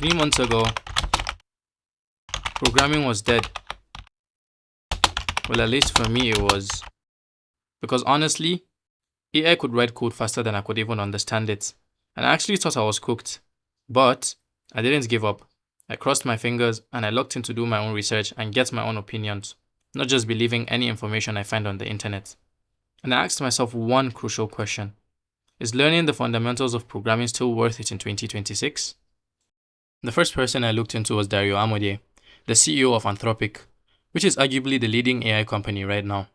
3 months ago, programming was dead. Well, at least for me it was. Because honestly, AI could write code faster than I could even understand it. And I actually thought I was cooked. But I didn't give up. I crossed my fingers and I looked in to do my own research and get my own opinions, not just believing any information I find on the internet. And I asked myself one crucial question. Is learning the fundamentals of programming still worth it in 2026? The first person I looked into was Dario Amodei, the CEO of Anthropic, which is arguably the leading AI company right now.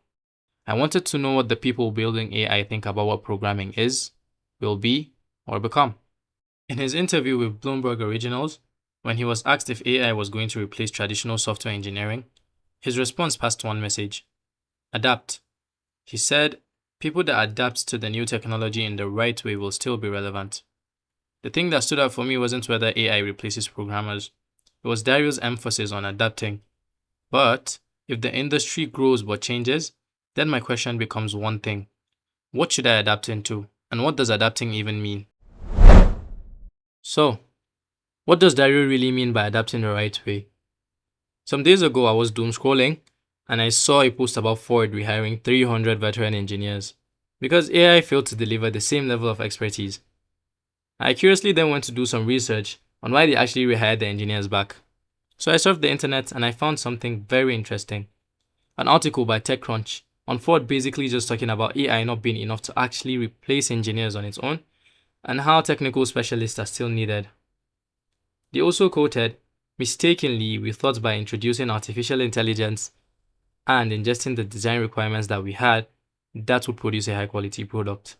I wanted to know what the people building AI think about what programming is, will be, or become. In his interview with Bloomberg Originals, when he was asked if AI was going to replace traditional software engineering, his response passed one message: adapt. He said, people that adapt to the new technology in the right way will still be relevant. The thing that stood out for me wasn't whether AI replaces programmers, it was Dario's emphasis on adapting. But if the industry grows but changes, then my question becomes one thing: what should I adapt into? And what does adapting even mean? So, what does Dario really mean by adapting the right way? Some days ago, I was doom scrolling and I saw a post about Ford rehiring 300 veteran engineers because AI failed to deliver the same level of expertise. I curiously then went to do some research on why they actually rehired the engineers back. So I surfed the internet and I found something very interesting. An article by TechCrunch on Ford basically just talking about AI not being enough to actually replace engineers on its own and how technical specialists are still needed. They also quoted, mistakenly, we thought by introducing artificial intelligence and ingesting the design requirements that we had, that would produce a high quality product.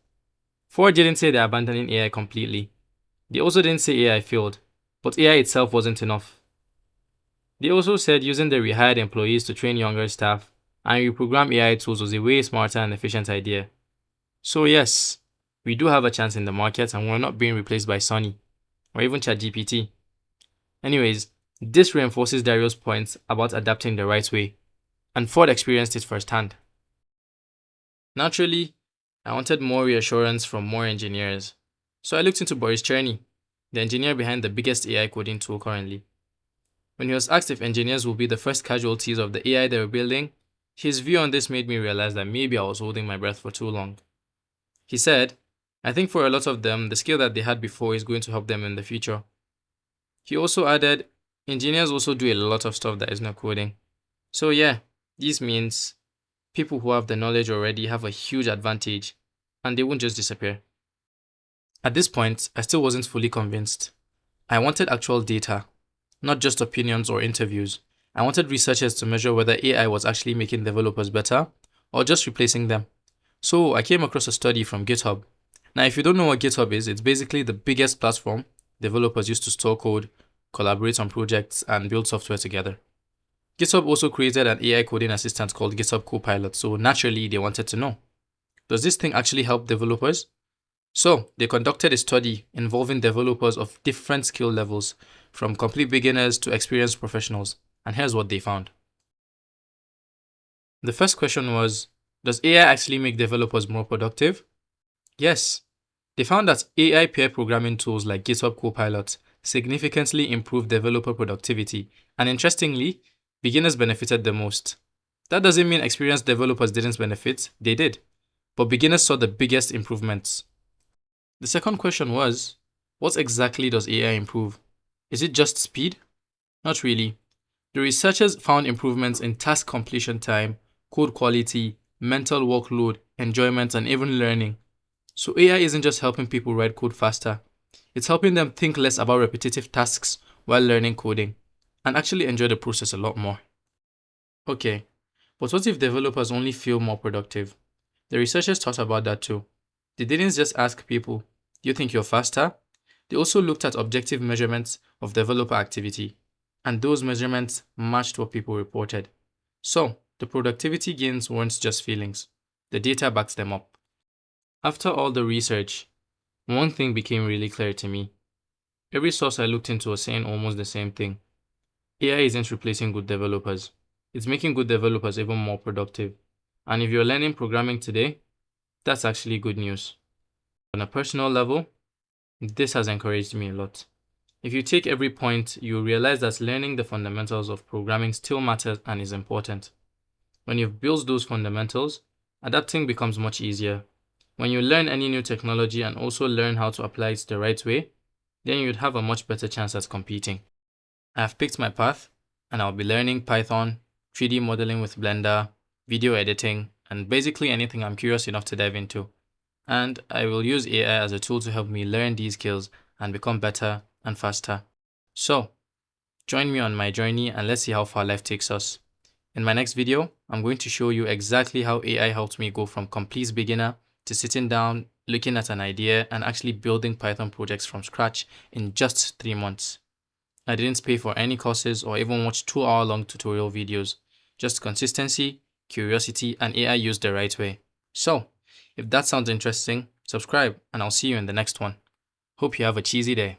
Ford didn't say they're abandoning AI completely. They also didn't say AI failed, but AI itself wasn't enough. They also said using the rehired employees to train younger staff and reprogram AI tools was a way smarter and efficient idea. So yes, we do have a chance in the market and we're not being replaced by Sonny or even ChatGPT. Anyways, this reinforces Dario's points about adapting the right way, and Ford experienced it firsthand. Naturally, I wanted more reassurance from more engineers, so I looked into Boris Cherny, the engineer behind the biggest AI coding tool currently. When he was asked if engineers will be the first casualties of the AI they were building, his view on this made me realize that maybe I was holding my breath for too long. He said, I think for a lot of them, the skill that they had before is going to help them in the future. He also added, engineers also do a lot of stuff that is not coding. So yeah, this means people who have the knowledge already have a huge advantage and they won't just disappear. At this point, I still wasn't fully convinced. I wanted actual data, not just opinions or interviews. I wanted researchers to measure whether AI was actually making developers better or just replacing them. So I came across a study from GitHub. Now, if you don't know what GitHub is, it's basically the biggest platform developers use to store code, collaborate on projects, and build software together. GitHub also created an AI coding assistant called GitHub Copilot, so naturally they wanted to know, does this thing actually help developers? So they conducted a study involving developers of different skill levels, from complete beginners to experienced professionals, and here's what they found. The first question was, does AI actually make developers more productive? Yes. They found that AI pair programming tools like GitHub Copilot significantly improved developer productivity, and interestingly, beginners benefited the most. That doesn't mean experienced developers didn't benefit, they did, but beginners saw the biggest improvements. The second question was, what exactly does AI improve? Is it just speed? Not really. The researchers found improvements in task completion time, code quality, mental workload, enjoyment, and even learning. So AI isn't just helping people write code faster, it's helping them think less about repetitive tasks while learning coding, and actually enjoy the process a lot more. Okay, but what if developers only feel more productive? The researchers thought about that too. They didn't just ask people, do you think you're faster? They also looked at objective measurements of developer activity, and those measurements matched what people reported. So, the productivity gains weren't just feelings, the data backed them up. After all the research, one thing became really clear to me. Every source I looked into was saying almost the same thing. AI isn't replacing good developers. It's making good developers even more productive. And if you're learning programming today, that's actually good news. On a personal level, this has encouraged me a lot. If you take every point, you'll realize that learning the fundamentals of programming still matters and is important. When you've built those fundamentals, adapting becomes much easier. When you learn any new technology and also learn how to apply it the right way, then you'd have a much better chance at competing. I have picked my path, and I'll be learning Python, 3D modeling with Blender, video editing, and basically anything I'm curious enough to dive into. And I will use AI as a tool to help me learn these skills and become better and faster. So, join me on my journey and let's see how far life takes us. In my next video, I'm going to show you exactly how AI helped me go from complete beginner to sitting down, looking at an idea, and actually building Python projects from scratch in just 3 months. I didn't pay for any courses or even watch 2-hour-long tutorial videos. Just consistency, curiosity, and AI used the right way. So, if that sounds interesting, subscribe and I'll see you in the next one. Hope you have a cheesy day.